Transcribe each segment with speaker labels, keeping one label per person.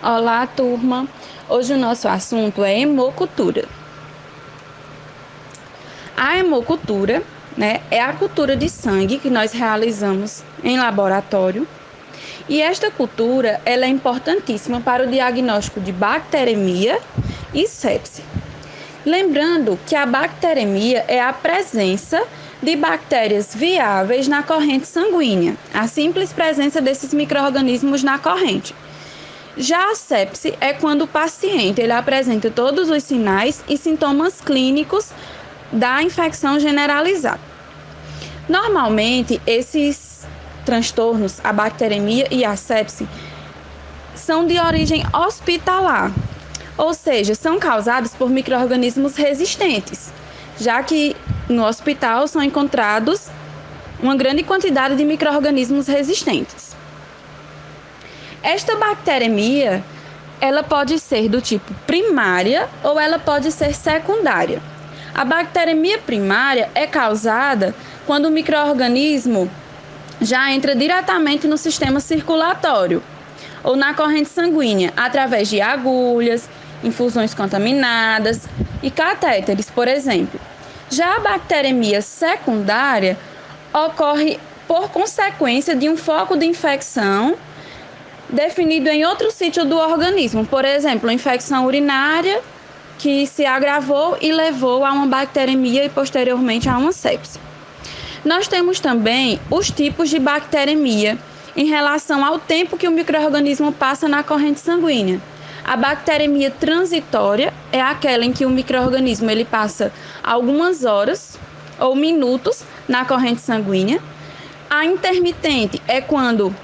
Speaker 1: Olá, turma! Hoje o nosso assunto é hemocultura. A hemocultura, é a cultura de sangue que nós realizamos em laboratório. E esta cultura ela é importantíssima para o diagnóstico de bacteremia e sepse. Lembrando que a bacteremia é a presença de bactérias viáveis na corrente sanguínea, a simples presença desses micro-organismos na corrente. Já a sepse é quando o paciente ele apresenta todos os sinais e sintomas clínicos da infecção generalizada. Normalmente, esses transtornos, a bacteremia e a sepse, são de origem hospitalar, ou seja, são causados por micro-organismos resistentes, já que no hospital são encontrados uma grande quantidade de micro-organismos resistentes. Esta bacteremia, ela pode ser do tipo primária ou ela pode ser secundária. A bacteremia primária é causada quando o micro-organismo já entra diretamente no sistema circulatório ou na corrente sanguínea, através de agulhas, infusões contaminadas e catéteres, por exemplo. Já a bacteremia secundária ocorre por consequência de um foco de infecção definido em outro sítio do organismo, por exemplo, infecção urinária que se agravou e levou a uma bacteremia e posteriormente a uma sepse. Nós temos também os tipos de bacteremia em relação ao tempo que o micro-organismo passa na corrente sanguínea. A bacteremia transitória é aquela em que o micro-organismo ele passa algumas horas ou minutos na corrente sanguínea. A intermitente é quando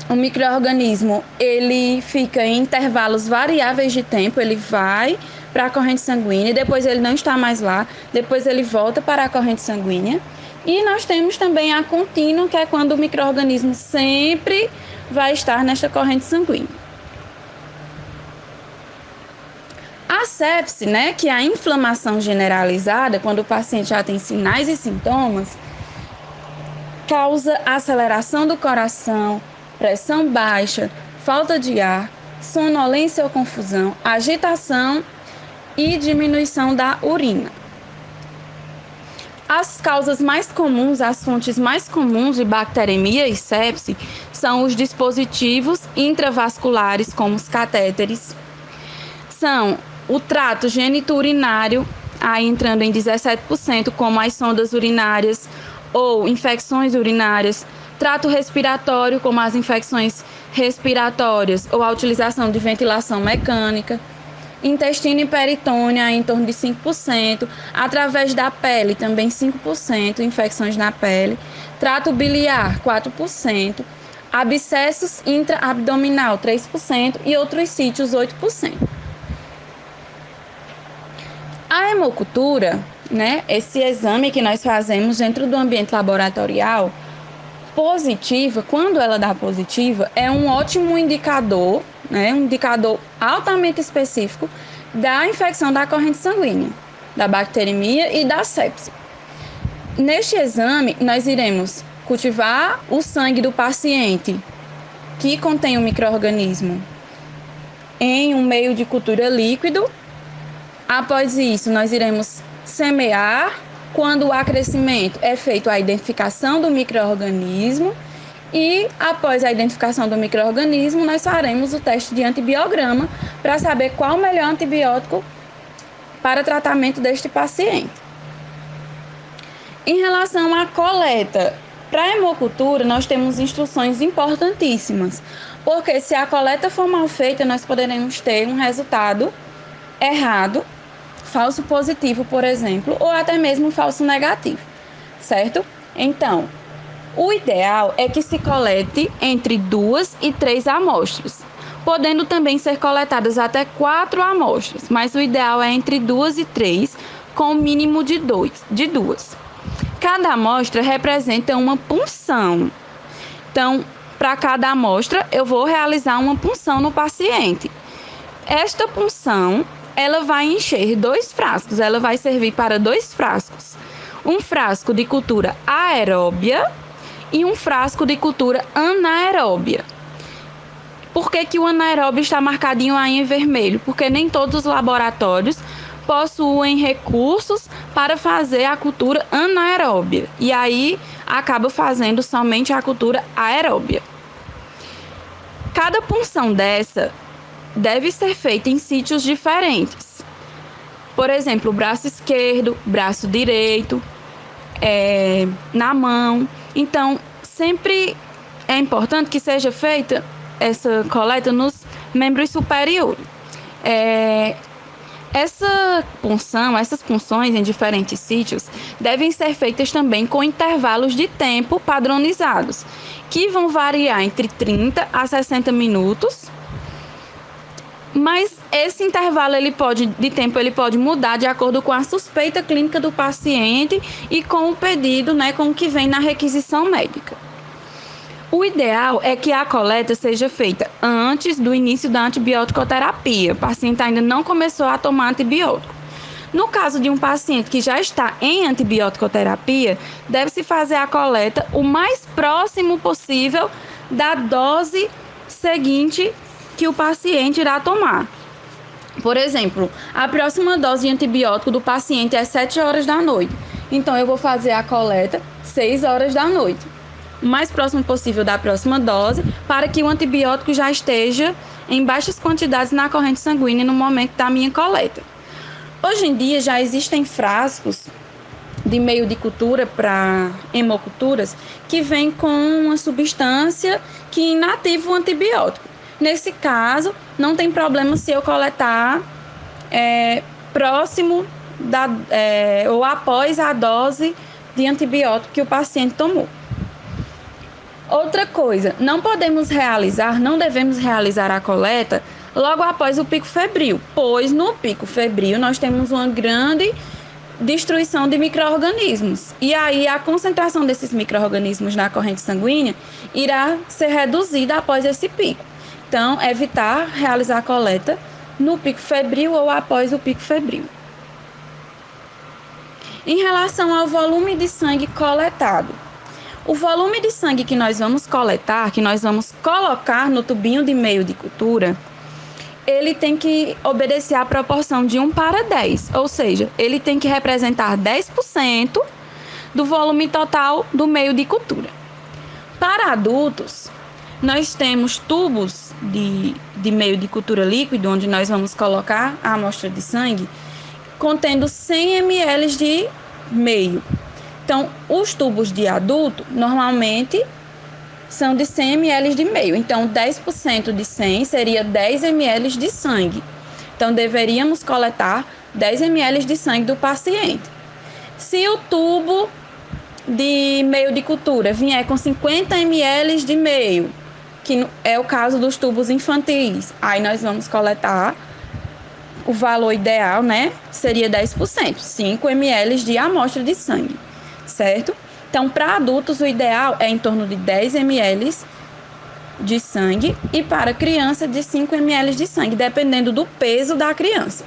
Speaker 1: o micro-organismo ele fica em intervalos variáveis de tempo, ele vai para a corrente sanguínea, depois ele não está mais lá, depois ele volta para a corrente sanguínea. E nós temos também a contínua, que é quando o micro-organismo sempre vai estar nesta corrente sanguínea. A sepse, que é a inflamação generalizada, quando o paciente já tem sinais e sintomas, causa aceleração do coração, pressão baixa, falta de ar, sonolência ou confusão, agitação e diminuição da urina. As causas mais comuns, as fontes mais comuns de bacteremia e sepse são os dispositivos intravasculares, como os catéteres, são o trato genito-urinário, aí entrando em 17%, como as sondas urinárias ou infecções urinárias, trato respiratório, como as infecções respiratórias ou a utilização de ventilação mecânica, intestino e peritônio, em torno de 5%, através da pele, também 5%, infecções na pele, trato biliar, 4%, abscessos intraabdominal, 3% e outros sítios, 8%. A hemocultura, esse exame que nós fazemos dentro do ambiente laboratorial, positiva, quando ela dá positiva, é um ótimo indicador, um indicador altamente específico da infecção da corrente sanguínea, da bacteremia e da sepse. Neste exame, nós iremos cultivar o sangue do paciente que contém o micro-organismo em um meio de cultura líquido. Após isso, nós iremos semear. Quando o acrescimento é feito a identificação do micro-organismo e após a identificação do micro-organismo, nós faremos o teste de antibiograma para saber qual o melhor antibiótico para tratamento deste paciente. Em relação à coleta, para a hemocultura nós temos instruções importantíssimas, porque se a coleta for mal feita, nós poderemos ter um resultado errado, falso positivo, por exemplo, ou até mesmo falso negativo, certo? Então, o ideal é que se colete entre 2 e 3 amostras, podendo também ser coletadas até 4 amostras, mas o ideal é entre 2 e 3, com o mínimo de 2. Cada amostra representa uma punção. Então, para cada amostra, eu vou realizar uma punção no paciente. Esta punção ela vai encher 2 frascos, ela vai servir para 2 frascos. Um frasco de cultura aeróbia e um frasco de cultura anaeróbia. Por que o anaeróbio está marcadinho aí em vermelho? Porque nem todos os laboratórios possuem recursos para fazer a cultura anaeróbia. E aí acaba fazendo somente a cultura aeróbia. Cada punção dessa deve ser feita em sítios diferentes. Por exemplo, braço esquerdo, braço direito, na mão. Então, sempre é importante que seja feita essa coleta nos membros superiores. Essas punções em diferentes sítios devem ser feitas também com intervalos de tempo padronizados, que vão variar entre 30 a 60 minutos, mas esse intervalo de tempo pode mudar de acordo com a suspeita clínica do paciente e com o pedido, com o que vem na requisição médica. O ideal é que a coleta seja feita antes do início da antibiótico-terapia. O paciente ainda não começou a tomar antibiótico. No caso de um paciente que já está em antibiótico-terapia, deve-se fazer a coleta o mais próximo possível da dose seguinte que o paciente irá tomar. Por exemplo, a próxima dose de antibiótico do paciente é 7 horas da noite. Então, eu vou fazer a coleta 6 horas da noite. O mais próximo possível da próxima dose, para que o antibiótico já esteja em baixas quantidades na corrente sanguínea no momento da minha coleta. Hoje em dia já existem frascos de meio de cultura para hemoculturas que vêm com uma substância que inativa o antibiótico. Nesse caso, não tem problema se eu coletar próximo ou após a dose de antibiótico que o paciente tomou. Outra coisa, não devemos realizar a coleta logo após o pico febril, pois no pico febril nós temos uma grande destruição de micro-organismos. E aí a concentração desses micro-organismos na corrente sanguínea irá ser reduzida após esse pico. Então, evitar realizar a coleta no pico febril ou após o pico febril. Em relação ao volume de sangue coletado, o volume de sangue que nós vamos coletar, que nós vamos colocar no tubinho de meio de cultura, ele tem que obedecer à proporção de 1:10, ou seja, ele tem que representar 10% do volume total do meio de cultura. Para adultos, nós temos tubos de meio de cultura líquido, onde nós vamos colocar a amostra de sangue, contendo 100 ml de meio. Então, os tubos de adulto, normalmente, são de 100 ml de meio. Então, 10% de 100 seria 10 ml de sangue. Então, deveríamos coletar 10 ml de sangue do paciente. Se o tubo de meio de cultura vier com 50 ml de meio, que é o caso dos tubos infantis, aí nós vamos coletar o valor ideal, seria 10%, 5 ml de amostra de sangue, certo? Então, para adultos, o ideal é em torno de 10 ml de sangue e para criança de 5 ml de sangue, dependendo do peso da criança.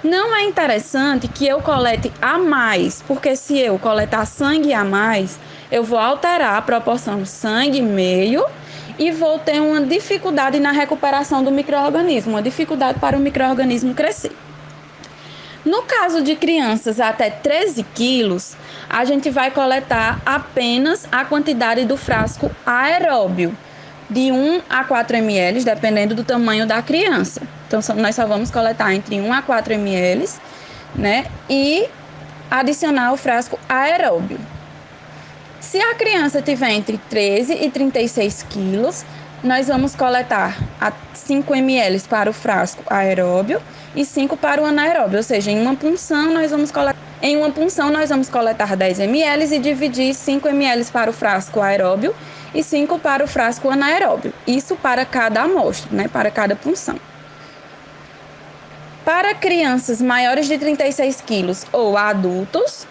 Speaker 1: Não é interessante que eu colete a mais, porque se eu coletar sangue a mais, eu vou alterar a proporção sangue meio e vou ter uma dificuldade na recuperação do micro-organismo, uma dificuldade para o micro-organismo crescer. No caso de crianças até 13 quilos, a gente vai coletar apenas a quantidade do frasco aeróbio, de 1 a 4 ml, dependendo do tamanho da criança. Então, nós só vamos coletar entre 1 a 4 ml, e adicionar o frasco aeróbio. Se a criança tiver entre 13 e 36 quilos, nós vamos coletar 5 ml para o frasco aeróbio e 5 para o anaeróbio, ou seja, em uma punção nós vamos coletar 10 ml e dividir 5 ml para o frasco aeróbio e 5 para o frasco anaeróbio. Isso para cada amostra, para cada punção. Para crianças maiores de 36 quilos ou adultos,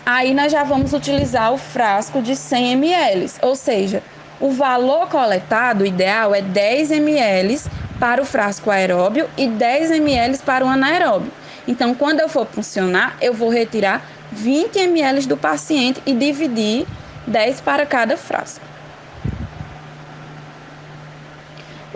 Speaker 1: aí nós já vamos utilizar o frasco de 100 ml, ou seja, o valor coletado ideal é 10 ml para o frasco aeróbio e 10 ml para o anaeróbio. Então, quando eu for puncionar, eu vou retirar 20 ml do paciente e dividir 10 para cada frasco.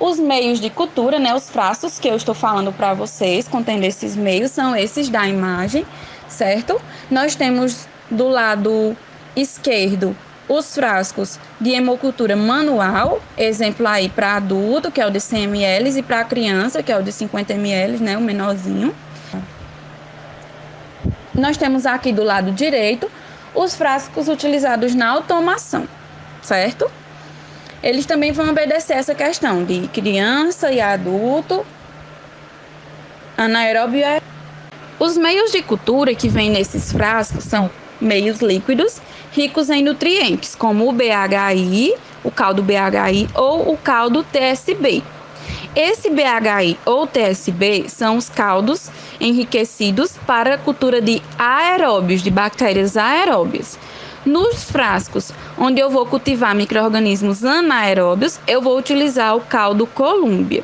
Speaker 1: Os meios de cultura, né, os frascos que eu estou falando para vocês, contendo esses meios, são esses da imagem, certo? Nós temos do lado esquerdo os frascos de hemocultura manual, exemplo aí para adulto, que é o de 100 ml, e para criança, que é o de 50 ml, né, o menorzinho. Nós temos aqui do lado direito os frascos utilizados na automação, certo? Eles também vão obedecer essa questão de criança e adulto, anaeróbio e aeróbio. Os meios de cultura que vêm nesses frascos são meios líquidos, ricos em nutrientes, como o BHI, o caldo BHI ou o caldo TSB. Esse BHI ou TSB são os caldos enriquecidos para a cultura de aeróbios, de bactérias aeróbias. Nos frascos onde eu vou cultivar micro-organismos anaeróbios, eu vou utilizar o caldo Columbia.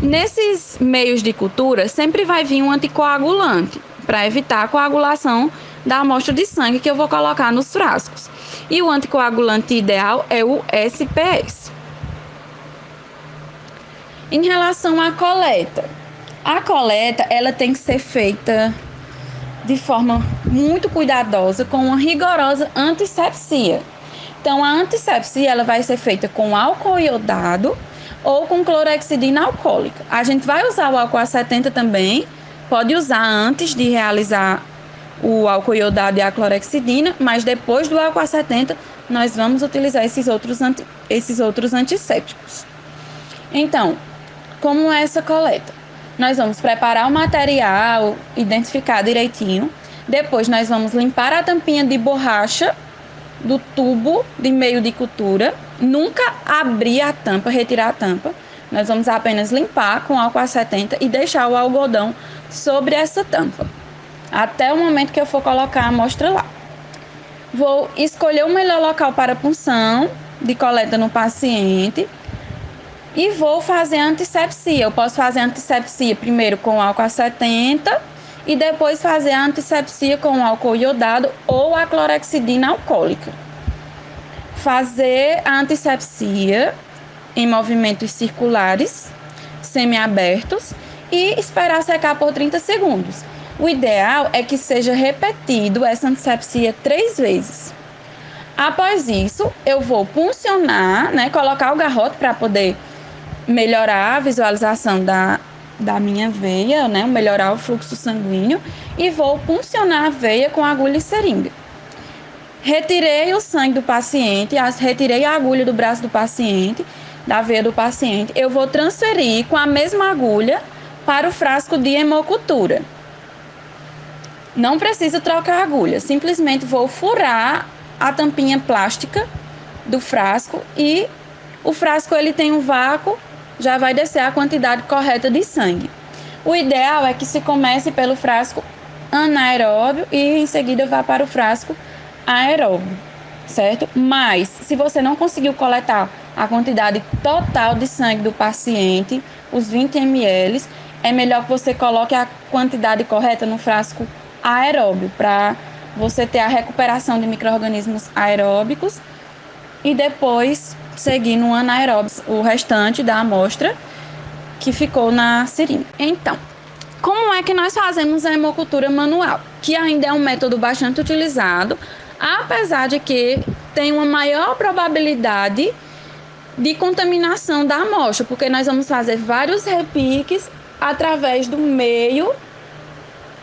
Speaker 1: Nesses meios de cultura, sempre vai vir um anticoagulante, para evitar a coagulação da amostra de sangue que eu vou colocar nos frascos. E o anticoagulante ideal é o SPS. Em relação à coleta, a coleta ela tem que ser feita de forma muito cuidadosa, com uma rigorosa antisepsia. Então, a antisepsia ela vai ser feita com álcool iodado ou com clorexidina alcoólica. A gente vai usar o álcool A70 também, pode usar antes de realizar o álcool iodado e a clorexidina, mas depois do álcool A70 nós vamos utilizar esses outros antissépticos. Então, como é essa coleta? Nós vamos preparar o material, identificar direitinho. Depois nós vamos limpar a tampinha de borracha do tubo de meio de cultura. Nunca abrir a tampa, retirar a tampa. Nós vamos apenas limpar com álcool A70 e deixar o algodão sobre essa tampa, até o momento que eu for colocar a amostra lá. Vou escolher o melhor local para punção de coleta no paciente e vou fazer a antisepsia. Eu posso fazer a antisepsia primeiro com álcool A70 e depois fazer a antisepsia com álcool iodado ou a clorexidina alcoólica. Fazer a antisepsia em movimentos circulares, semiabertos, e esperar secar por 30 segundos. O ideal é que seja repetido essa antisepsia 3 vezes. Após isso, eu vou puncionar, colocar o garrote para poder melhorar a visualização da minha veia, melhorar o fluxo sanguíneo, e vou puncionar a veia com agulha e seringa. Retirei o sangue do paciente, retirei a agulha do braço do paciente, da veia do paciente, eu vou transferir com a mesma agulha para o frasco de hemocultura. Não preciso trocar a agulha, simplesmente vou furar a tampinha plástica do frasco e o frasco ele tem um vácuo, já vai descer a quantidade correta de sangue. O ideal é que se comece pelo frasco anaeróbio e em seguida vá para o frasco aeróbio, certo? Mas se você não conseguiu coletar a quantidade total de sangue do paciente, os 20 ml, é melhor que você coloque a quantidade correta no frasco aeróbio, para você ter a recuperação de micro-organismos aeróbicos e depois seguir no anaeróbio o restante da amostra que ficou na seringa. Então, como é que nós fazemos a hemocultura manual? Que ainda é um método bastante utilizado, apesar de que tem uma maior probabilidade de contaminação da amostra, porque nós vamos fazer vários repiques através do meio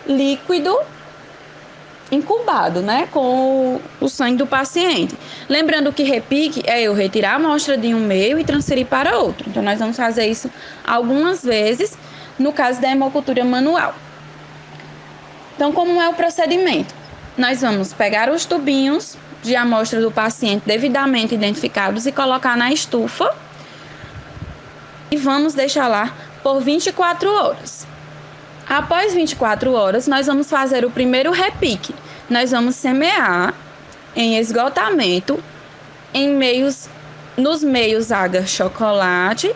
Speaker 1: líquido incubado, com o sangue do paciente. Lembrando que repique é eu retirar a amostra de um meio e transferir para outro. Então, nós vamos fazer isso algumas vezes no caso da hemocultura manual. Então, como é o procedimento? Nós vamos pegar os tubinhos de amostra do paciente devidamente identificados e colocar na estufa e vamos deixar lá por 24 horas. Após 24 horas, nós vamos fazer o primeiro repique. Nós vamos semear em esgotamento nos meios agar chocolate,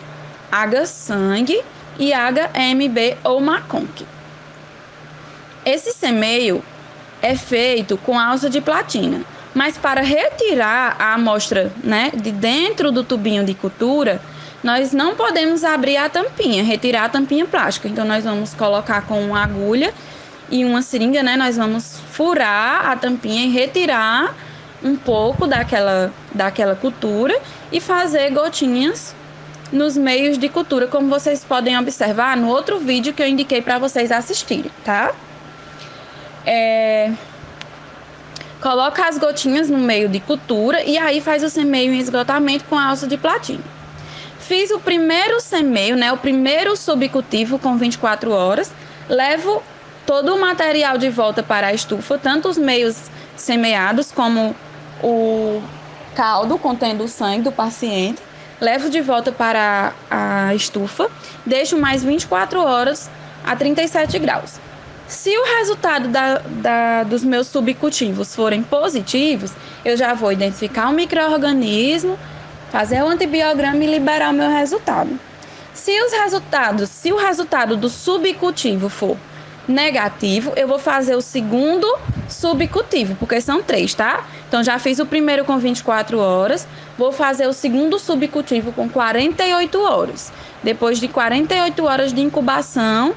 Speaker 1: agar sangue e agar MB ou Maconque. Esse semeio é feito com alça de platina, mas para retirar a amostra de dentro do tubinho de cultura, nós não podemos abrir a tampinha, retirar a tampinha plástica. Então, nós vamos colocar com uma agulha e uma seringa, né? Nós vamos furar a tampinha e retirar um pouco daquela cultura e fazer gotinhas nos meios de cultura, como vocês podem observar no outro vídeo que eu indiquei para vocês assistirem, tá? Coloca as gotinhas no meio de cultura e aí faz o semeio em esgotamento com a alça de platina. Fiz o primeiro semeio, né, o primeiro subcultivo com 24 horas, levo todo o material de volta para a estufa, tanto os meios semeados como o caldo contendo o sangue do paciente, levo de volta para a estufa, deixo mais 24 horas a 37 graus. Se o resultado dos meus subcultivos forem positivos, eu já vou identificar o micro-organismo, fazer o antibiograma e liberar o meu resultado. Se o resultado do subcultivo for negativo, eu vou fazer o segundo subcultivo, porque são 3, tá? Então, já fiz o primeiro com 24 horas, vou fazer o segundo subcultivo com 48 horas. Depois de 48 horas de incubação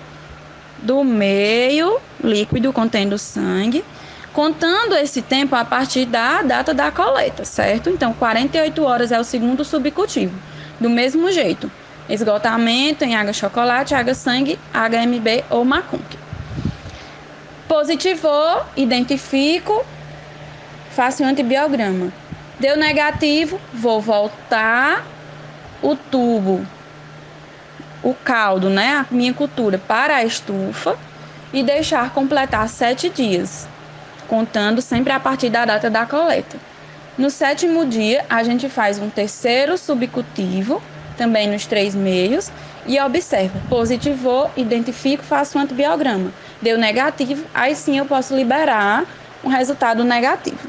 Speaker 1: do meio líquido contendo sangue, contando esse tempo a partir da data da coleta, certo? Então, 48 horas é o segundo subcultivo. Do mesmo jeito, esgotamento em água chocolate, água sangue, HMB ou macunque. Positivou, identifico, faço um antibiograma. Deu negativo, vou voltar o tubo, o caldo, né, a minha cultura para a estufa e deixar completar 7 dias, contando sempre a partir da data da coleta. No 7º dia, a gente faz um terceiro subcultivo, também nos 3 meios, e observa, positivou, identifico, faço um antibiograma. Deu negativo, aí sim eu posso liberar um resultado negativo.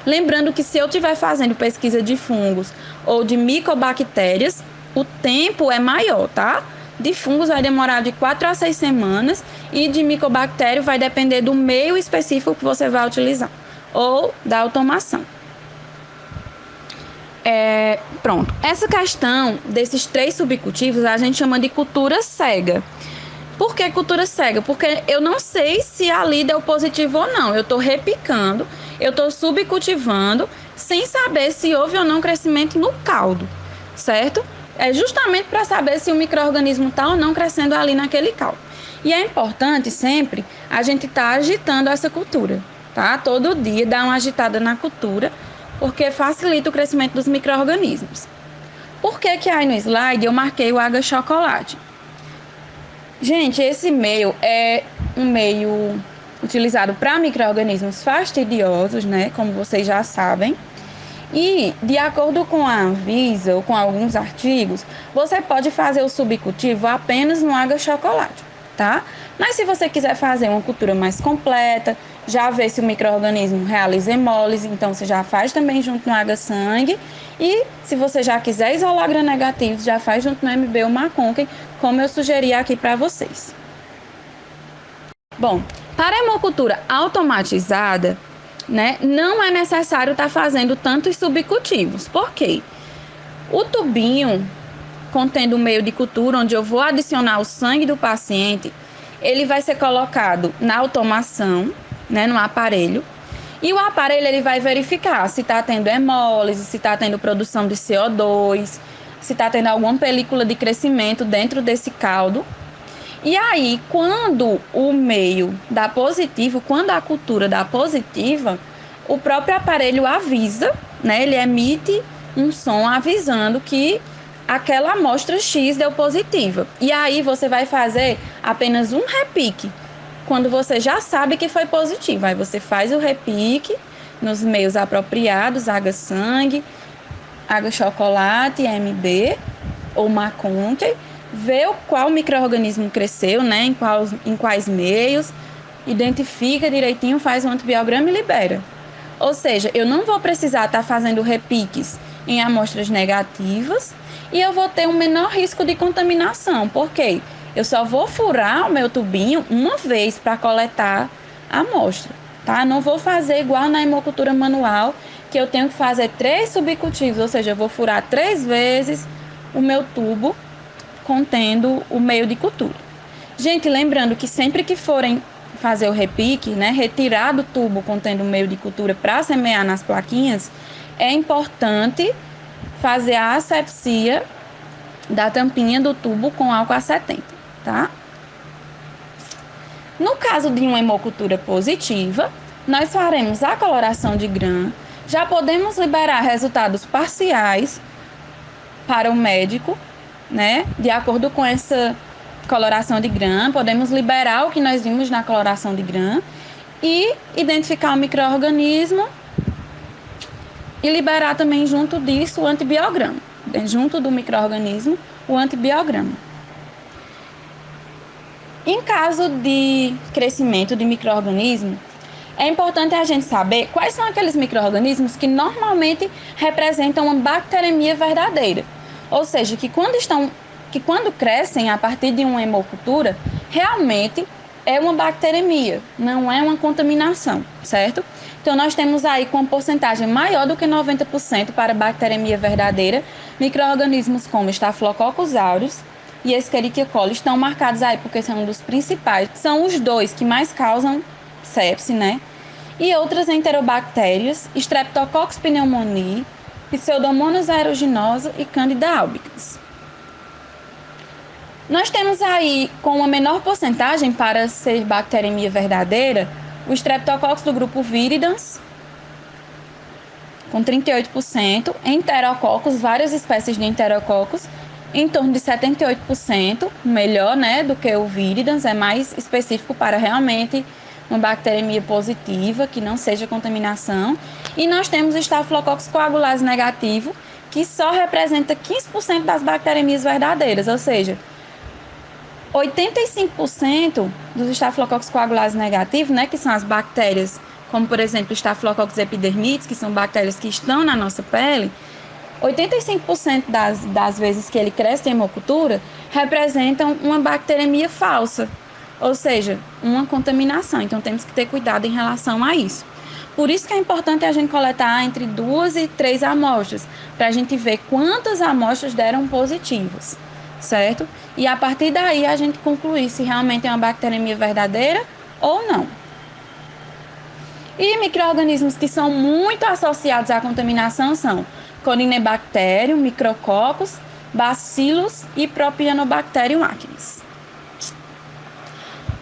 Speaker 1: Lembrando que se eu estiver fazendo pesquisa de fungos ou de micobactérias, o tempo é maior, tá? De fungos vai demorar de 4 a 6 semanas e de micobactério vai depender do meio específico que você vai utilizar ou da automação. Pronto. Essa questão desses 3 subcultivos a gente chama de cultura cega. Por que cultura cega? Porque eu não sei se ali deu positivo ou não. Eu estou repicando, eu estou subcultivando, sem saber se houve ou não crescimento no caldo, certo? É justamente para saber se o micro-organismo está ou não crescendo ali naquele caldo. E é importante sempre a gente estar agitando essa cultura, tá? Todo dia dar uma agitada na cultura, porque facilita o crescimento dos micro-organismos. Por que aí no slide eu marquei o água chocolate? Gente, esse meio é um meio utilizado para micro-organismos fastidiosos, né? Como vocês já sabem. E, de acordo com a Anvisa ou com alguns artigos, você pode fazer o subcultivo apenas no água chocolate, tá? Mas se você quiser fazer uma cultura mais completa, já ver se o micro-organismo realiza hemólise, então você já faz também junto no água sangue. E se você já quiser isolar gram-negativos, já faz junto no MB ou macunque, como eu sugeri aqui para vocês. Bom, para a hemocultura automatizada, né, não é necessário estar fazendo tantos subcultivos. Por quê? O tubinho contendo o meio de cultura, onde eu vou adicionar o sangue do paciente, ele vai ser colocado na automação, né, no aparelho, e o aparelho ele vai verificar se está tendo hemólise, se está tendo produção de CO2, se está tendo alguma película de crescimento dentro desse caldo. E aí, quando o meio dá positivo, quando a cultura dá positiva, o próprio aparelho avisa, né, ele emite um som avisando que aquela amostra X deu positiva. E aí você vai fazer apenas um repique, quando você já sabe que foi positivo. Aí você faz o repique nos meios apropriados, água sangue, água chocolate, MB ou macunque, vê qual micro-organismo cresceu, né, em quais meios, identifica direitinho, faz um antibiograma e libera. Ou seja, eu não vou precisar estar fazendo repiques em amostras negativas e eu vou ter um menor risco de contaminação. Por quê? Eu só vou furar o meu tubinho uma vez para coletar a amostra, tá? Não vou fazer igual na hemocultura manual, que eu tenho que fazer 3 subcultivos, ou seja, eu vou furar 3 vezes o meu tubo contendo o meio de cultura. Gente, lembrando que sempre que forem fazer o repique, né, retirar do tubo contendo o meio de cultura para semear nas plaquinhas, é importante fazer a asepsia da tampinha do tubo com álcool A70, tá? No caso de uma hemocultura positiva, nós faremos a coloração de grã, já podemos liberar resultados parciais para o médico, né? De acordo com essa coloração de grã, podemos liberar o que nós vimos na coloração de grã e identificar o micro-organismo e liberar também junto disso o antibiograma, junto do micro-organismo, o antibiograma. Em caso de crescimento de micro-organismo, é importante a gente saber quais são aqueles micro-organismos que normalmente representam uma bacteremia verdadeira. Ou seja, que quando crescem a partir de uma hemocultura, realmente é uma bacteremia, não é uma contaminação, certo? Então, nós temos aí com uma porcentagem maior do que 90% para bacteremia verdadeira, micro-organismos como Staphylococcus aureus e Escherichia coli estão marcados aí porque são um dos principais, são os dois que mais causam sepse, né? E outras enterobactérias, Streptococcus pneumoniae, Pseudomonas aeruginosa e Candida albicans. Nós temos aí, com uma menor porcentagem para ser bacteremia verdadeira, o Streptococcus do grupo Viridans, com 38%, Enterococcus, várias espécies de Enterococcus, em torno de 78%, melhor, né, do que o Viridans, é mais específico para realmente uma bacteremia positiva, que não seja contaminação. E nós temos o Staphylococcus coagulase negativo, que só representa 15% das bacteremias verdadeiras, ou seja, 85% dos Staphylococcus coagulase negativo, né, que são as bactérias, como por exemplo o Staphylococcus epidermidis, que são bactérias que estão na nossa pele, 85% das vezes que ele cresce em hemocultura representam uma bacteremia falsa, ou seja, uma contaminação. Então temos que ter cuidado em relação a isso. Por isso que é importante a gente coletar entre 2 e 3 amostras, para a gente ver quantas amostras deram positivas, certo? E a partir daí a gente concluir se realmente é uma bacteremia verdadeira ou não. E micro-organismos que são muito associados à contaminação são Corynebacterium, Micrococcus, Bacillus e Propionobacterium acnes.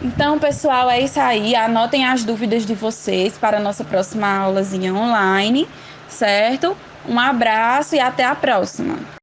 Speaker 1: Então, pessoal, é isso aí. Anotem as dúvidas de vocês para a nossa próxima aulazinha online, certo? Um abraço e até a próxima.